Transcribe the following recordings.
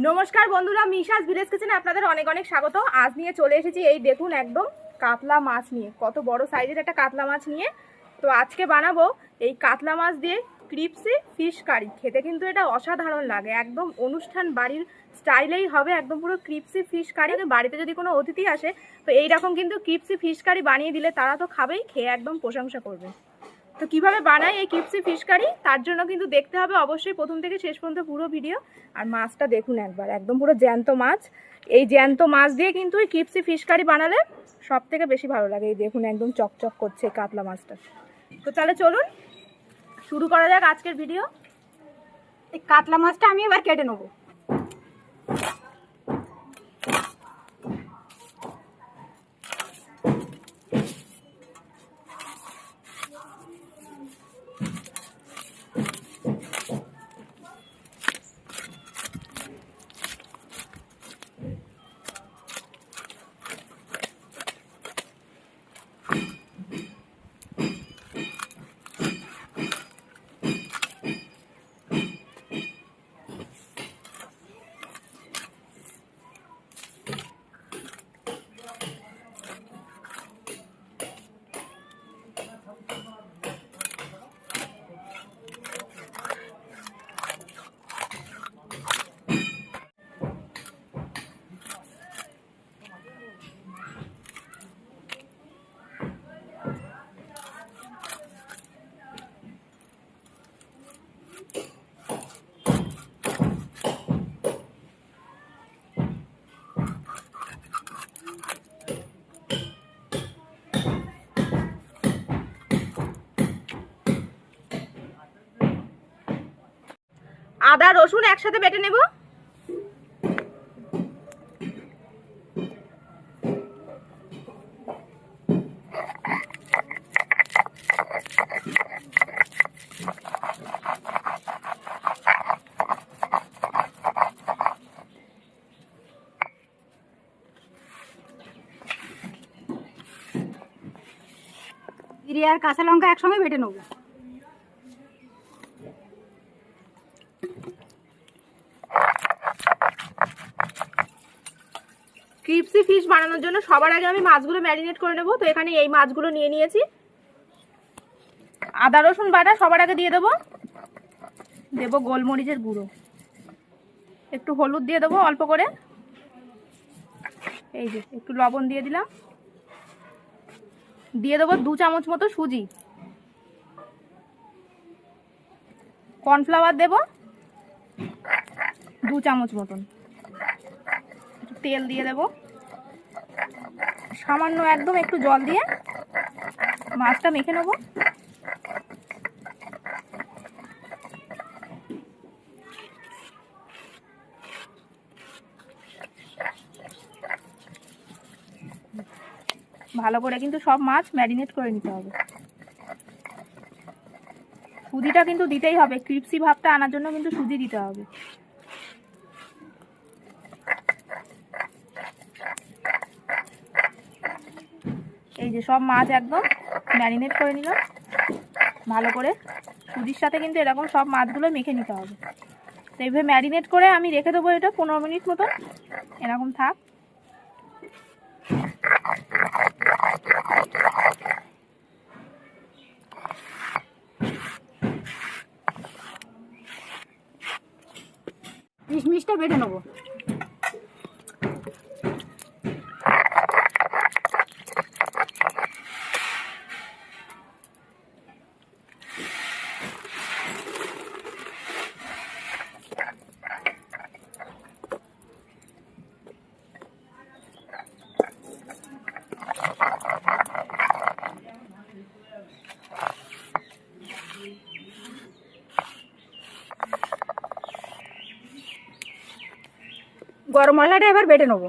নমস্কার বন্ধুরা, মিশাস ভিলেজ কিচেনে আপনাদের অনেক অনেক স্বাগত। আজ নিয়ে চলে এসেছি এই দেখুন একদম কাতলা মাছ নিয়ে, কত বড় সাইজের একটা কাতলা মাছ নিয়ে। তো আজকে বানাবো এই কাতলা মাছ দিয়ে ক্রিপসি ফিশ কারি। খেতে কিন্তু এটা অসাধারণ লাগে, একদম অনুষ্ঠান বাড়ির স্টাইলেই হবে, একদম পুরো ক্রিপসি ফিশ কারি। বাড়িতে যদি কোনো অতিথি আসে তো এইরকম কিন্তু ক্রিপসি ফিশ কারি বানিয়ে দিলে তারা তো খাবেই, খেয়ে একদম প্রশংসা করবে। তো কিভাবে বানাই এই ক্রিপসি ফিশ কারি, তার জন্য কিন্তু দেখতে হবে অবশ্যই প্রথম থেকে শেষ পর্যন্ত পুরো ভিডিও। আর মাছটা দেখুন একবার, একদম পুরো জ্যান্ত মাছ। এই জ্যান্ত মাছ দিয়ে কিন্তু এই ক্রিপসি ফিশ কারি বানালে সব থেকে বেশি ভালো লাগে। এই দেখুন একদম চকচক করছে কাতলা মাছটা। তো তাহলে চলুন শুরু করা যাক আজকের ভিডিও। এই কাতলা মাছটা আমি এবার কেটে নেবো। আদা রসুন একসাথে বেটে নেব। জিরে আর কাঁচা লঙ্কা একসঙ্গে বেটে নেবো। ক্রিপসি ফিশ বানানোর জন্য সবার আগে আমি মাছগুলো ম্যারিনেট করে নেব। তো এখানে এই মাছগুলো নিয়ে নিয়েছি। আদা রসুন বাটা সবার আগে দিয়ে দেবো। দেবো গোলমরিচের গুঁড়ো, একটু হলুদ দিয়ে দেবো অল্প করে, এই যে একটু লবণ দিয়ে দিলাম। দিয়ে দেবো 2 চামচ মতো সুজি, কর্নফ্লাওয়ার দেবো 2 চামচ মতন, একটু তেল দিয়ে দেবো, সামান্য একদম একটু জল দিয়ে মাছটা মেখে নেব। ভালো করে কিন্তু সব মাছ ম্যারিনেট করে নিতে হবে। সুজিটা কিন্তু দিতেই হবে, ক্রিপসি ভাবটা আনার জন্য কিন্তু সুজি দিতে হবে। এই যে সব মাছ একদম ম্যারিনেট করে নিলাম ভালো করে। সুজির সাথে কিন্তু এরকম সব মাছগুলো মেখে নিতে হবে। তো এইভাবে ম্যারিনেট করে আমি রেখে দেবো এটা 15 মিনিট মতো, এরকম থাক। কিশমিশটা বেটে নেবো। গরম মশলাটা এবার বেটে নেবো।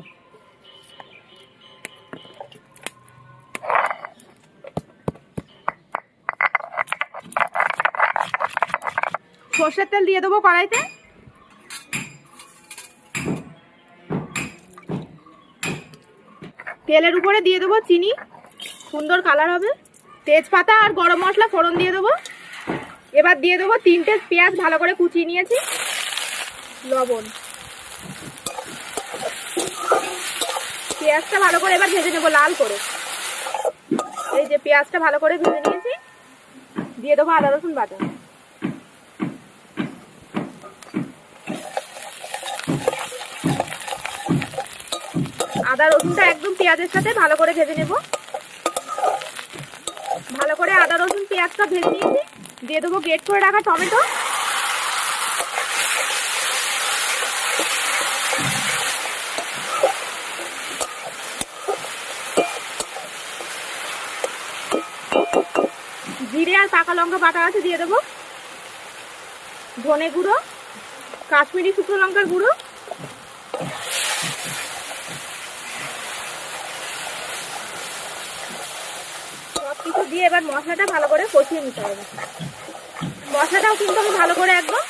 সর্ষের তেল দিয়ে দেবো কড়াইতে। তেলের উপরে দিয়ে দেবো চিনি, সুন্দর কালার হবে। তেজপাতা আর গরম মশলা ফোড়ন দিয়ে দেবো। এবার দিয়ে দেবো 3টে পেঁয়াজ ভালো করে কুচিয়ে নিয়েছি, লবণ, পেঁয়াজটা ভালো করে এবার ভেজে নেবো লাল করে। এই যে পেঁয়াজটা ভালো করে ভেজে নিয়েছি, দিয়ে দেবো আদা রসুন বাটা। আদা রসুনটা একদম পেঁয়াজের সাথে ভালো করে ভেজে নেব। ভালো করে আদা রসুন পেঁয়াজটা ভেজে নিয়েছি, দিয়ে দেবো গ্রেট করে রাখা টমেটো, জিরে আর পাকা লঙ্কা বাটা আছে দিয়ে দেবো, ধনে গুঁড়ো, কাশ্মীরি শুকনো লঙ্কার গুঁড়ো, সব কিছু দিয়ে এবার মশলাটা ভালো করে কষিয়ে নিতে হবে। মশলাটাও কিন্তু আমি ভালো করে একদম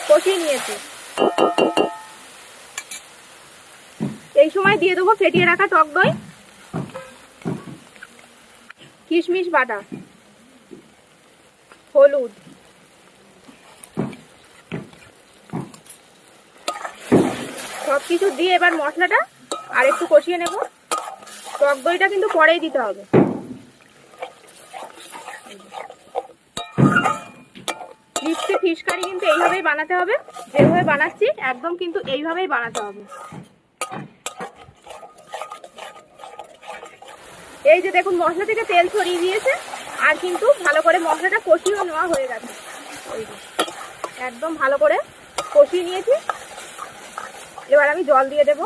কষিয়ে নিয়েছি। এই সময় দিয়ে দেবো ফেটিয়ে রাখা টক দই, কিশমিশ বাটা, হলুদ, সবকিছু দিয়ে এবার মশলাটা আর একটু কষিয়ে নেব। টক দইটা কিন্তু পরেই দিতে হবে। ক্রিপসি ফিশ কারি কিন্তু এইভাবেই বানাতে হবে, যেভাবে বানাচ্ছি একদম কিন্তু এইভাবেই বানাতে হবে। এই যে দেখুন মশলা থেকে তেল ছড়িয়ে দিয়েছে, আর কিন্তু ভালো করে মশলাটা কষিয়ে নেওয়া হয়ে গেছে। ওই যে একদম ভালো করে কষিয়ে নিয়েছি। এবার আমি জল দিয়ে দেব।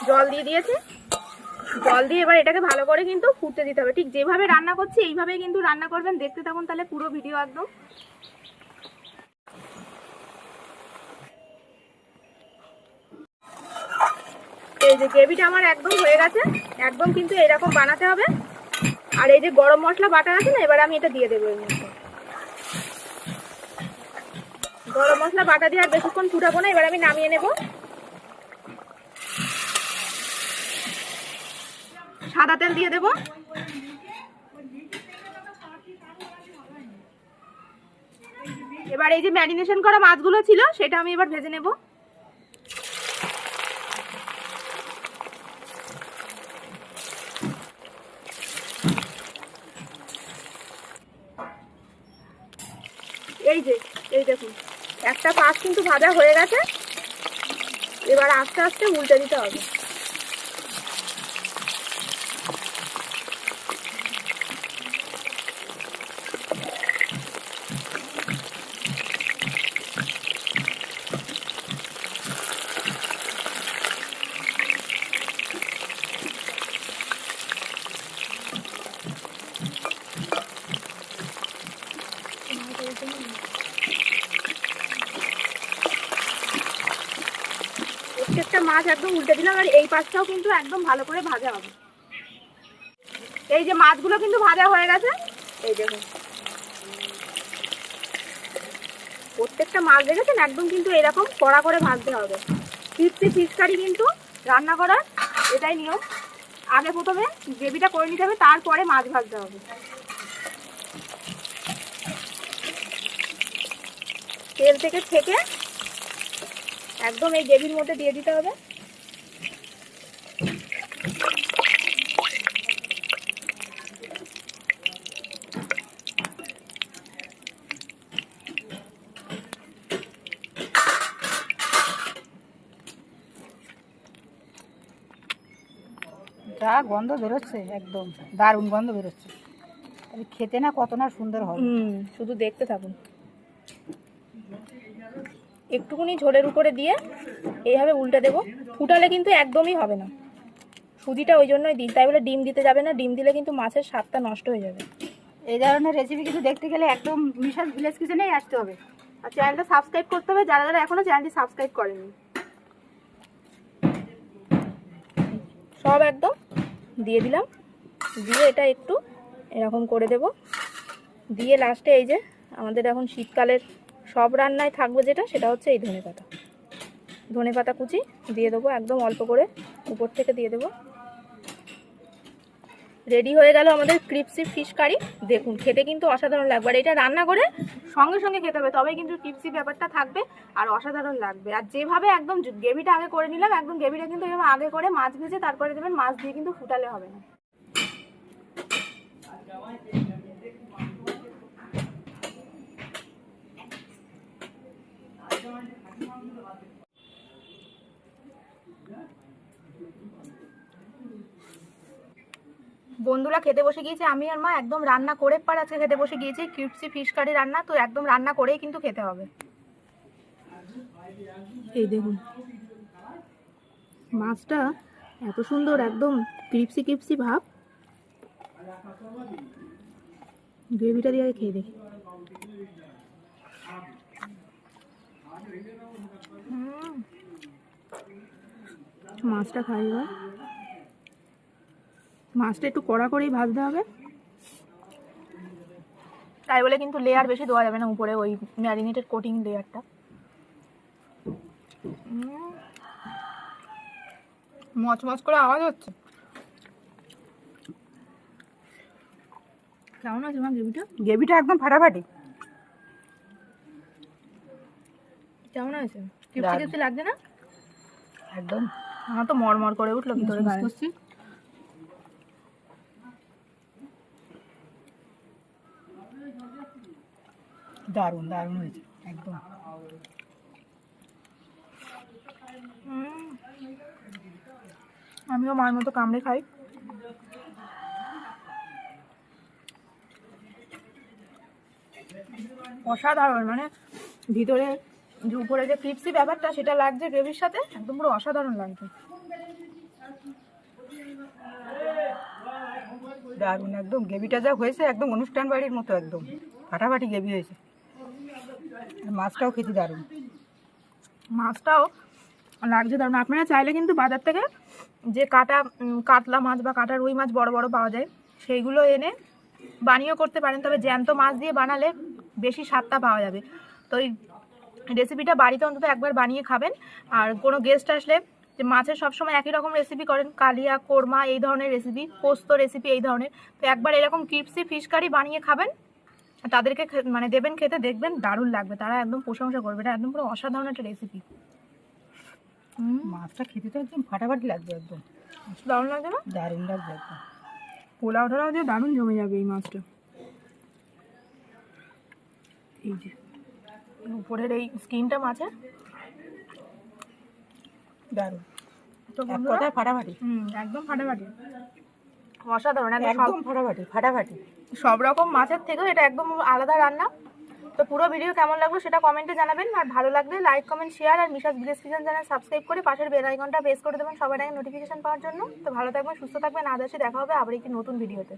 জল দিয়ে দিয়েছি। জল দিয়ে এবার এটাকে ভালো করে কিন্তু ফুটতে দিতে হবে। ঠিক যেভাবে রান্না করছি এইভাবেই কিন্তু রান্না করবেন। দেখতে থাকুন তাহলে পুরো ভিডিও একদম। এই যে গ্রেভিটা আমার একদম হয়ে গেছে, একদম কিন্তু এরকম বানাতে হবে। আর এই যে গরম মশলা বাটা আছে না, এবার আমি এটা দিয়ে দেবো এর মধ্যে। গরম মশলা বাটা দিয়ে আর বেশিক্ষণ ফুটাবো না, এবার আমি নামিয়ে নেব। সাদা তেল দিয়ে দেব। এবার এই যে ম্যারিনেশন করা মাছগুলো ছিল সেটা আমি এবার ভেজে নেব। এই দেখুন একটা পাশ কিন্তু ভাজা হয়ে গেছে। এবার আস্তে আস্তে উল্টে দিতে হবে। প্রত্যেকটা মাছ একদম উল্টে দিলাম, আর এই পাশটাও কিন্তু একদম ভালো করে ভাজা হবে। এই যে মাছগুলো কিন্তু ভাজা হয়ে গেছে। এই দেখুন প্রত্যেকটা মাছ দেখেছেন একদম কিন্তু এরকম কড়া করে ভাজতে হবে। ক্রিপসি ফিশ কারি কিন্তু রান্না করার এটাই নিয়ম। আগে প্রথমে গ্রেভিটা করে নিতে হবে, তারপরে মাছ ভাজতে হবে। তেল থেকে ছেঁকে একদম এই গ্রেভির মধ্যে দিয়ে দিতে হবে। যা গন্ধ বেরোচ্ছে, একদম দারুণ গন্ধ বেরোচ্ছে। খেতে না কত না সুন্দর হবে। শুধু দেখতে থাকুন। একটুখানি ঝোলের উপরে দিয়ে এইভাবে উল্টে দেবো। ফুটালে কিন্তু একদমই হবে না। সুজিটা ওই জন্যই দিই, তাই বলে ডিম দিতে যাবে না। ডিম দিলে কিন্তু মাছের স্বাদটা নষ্ট হয়ে যাবে। এই ধরনের রেসিপি কিন্তু দেখতে গেলে একদম মিশাস ভিলেজ কিচেনেই আসতে হবে। আর চ্যানেলটা সাবস্ক্রাইব করতে হবে যারা যারা এখনো চ্যানেলটি সাবস্ক্রাইব করেনি। সব একদম দিয়ে দিলাম। দিয়ে এটা একটু এরকম করে দেব। দিয়ে লাস্টে এই যে আমাদের এখন শীতকালের সব রান্নায় থাকবে যেটা, সেটা হচ্ছে এই ধনেপাতা। ধনেপাতা কুচি দিয়ে দেবো একদম অল্প করে, উপর থেকে দিয়ে দেবো। রেডি হয়ে গেল আমাদের ক্রিপসি ফিশ কারি। দেখুন খেতে কিন্তু অসাধারণ লাগবে, আর এটা রান্না করে সঙ্গে সঙ্গে খেতে হবে, তবেই কিন্তু ক্রিপসি ব্যাপারটা থাকবে আর অসাধারণ লাগবে। আর যেভাবে একদম গ্রেভিটা আগে করে নিলাম, একদম গ্রেভিটা কিন্তু এভাবে আগে করে মাছ ভেজে তারপরে দেবেন, মাছ দিয়ে কিন্তু ফুটালে হবে না। বন্ধুরা খেতে বসে গিয়েছে, আমি আর মা একদম রান্না করে পার আজকে খেতে বসে গিয়েছি। ক্রিপসি ফিশ কারি রান্না, তো একদম রান্না করেই কিন্তু খেতে হবে। এই দেখুন মাছটা এত সুন্দর, একদম ক্রিপসি ক্রিপসি ভাব। গ্রেভিটা দিয়ে আগে খেয়ে দেখি। মাছটা খাই এবার। মাছটা একটু কড়া করেই ভাজতে হবে, তাই বলে কিন্তু লেয়ার বেশি দেওয়া যাবে না উপরে, ওই ম্যারিনেটেড কোটিং লেয়ারটা। মচমচ করে আওয়াজ হচ্ছে। কেমন আছে আমার গ্রেভিটা? গ্রেভিটা একদম ফাটাফাটি। কেমন আছে? ক্রিপসি ক্রিপসি লাগছে না? একদম। আমার তো মরমর করে উঠলো ভিতরে গায়ে। দারুণ দারুণ হয়েছে একদম। আমিও মায়ের মতো কামড়ে খাই। অসাধারণ, মানে ভিতরে যে উপরে যে ক্রিপসি ব্যাপারটা সেটা লাগছে গ্রেভির সাথে, একদম পুরো অসাধারণ লাগছে। দারুণ একদম। গ্রেভিটা যা হয়েছে একদম অনুষ্ঠান বাড়ির মতো, একদম ফাটাফাটি গ্রেভি হয়েছে। মাছটাও খেতে দারুণ। মাছটাও লাগছে দারুণ। আপনারা চাইলে কিন্তু বাজার থেকে যে কাতলা মাছ বা কাটা রুই মাছ বড় বড় পাওয়া যায়, সেইগুলো এনে বানিয়েও করতে পারেন, তবে জ্যান্ত মাছ দিয়ে বানালে বেশি স্বাদটা পাওয়া যাবে। তো এই রেসিপিটা বাড়িতে অন্তত একবার বানিয়ে খাবেন। আর কোনো গেস্ট আসলে, যে মাছের সবসময় একই রকম রেসিপি করেন, কালিয়া, কোরমা এই ধরনের রেসিপি, পোস্ত রেসিপি এই ধরনের, তো একবার এরকম ক্রিপসি ফিশ কারি বানিয়ে খাবেন, তাদেরকে মানে দেবেন খেতে, দেখবেন দারুণ লাগবে, তারা একদম প্রশংসা করবে। এটা একদম পুরো অসাধারণ একটা রেসিপি। মাছটা খেতে তো একদম ফাটাফাটি লাগবে, একদম দারুণ লাগছে না? দারুণ লাগবে একদম। পোলাও টোলাও দিয়ে দারুণ জমে যাবে এই মাছটা। এই যে উপরের এই স্কিনটা মাছের দারুণ। তো এক কথায় ফাটাফাটি। একদম ফাটাফাটি, অসাধারণ, একদম ফাটাফাটি ফাটাফাটি। সব রকম মাছের থেকেও এটা একদম আলাদা রান্না। তো পুরো ভিডিও কেমন লাগলো সেটা কমেন্টে জানাবেন, আর ভালো লাগলে লাইক, কমেন্ট, শেয়ার, আর মিশাস ভিলেজ কিচেন চ্যানেল সাবস্ক্রাইব করে পাশের বেল আইকনটা প্রেস করে দেবেন সবার আগে নোটিফিকেশন পাওয়ার জন্য। তো ভালো থাকবেন, সুস্থ থাকবেন, আজ আসি, দেখা হবে আবার একটি নতুন ভিডিওতে।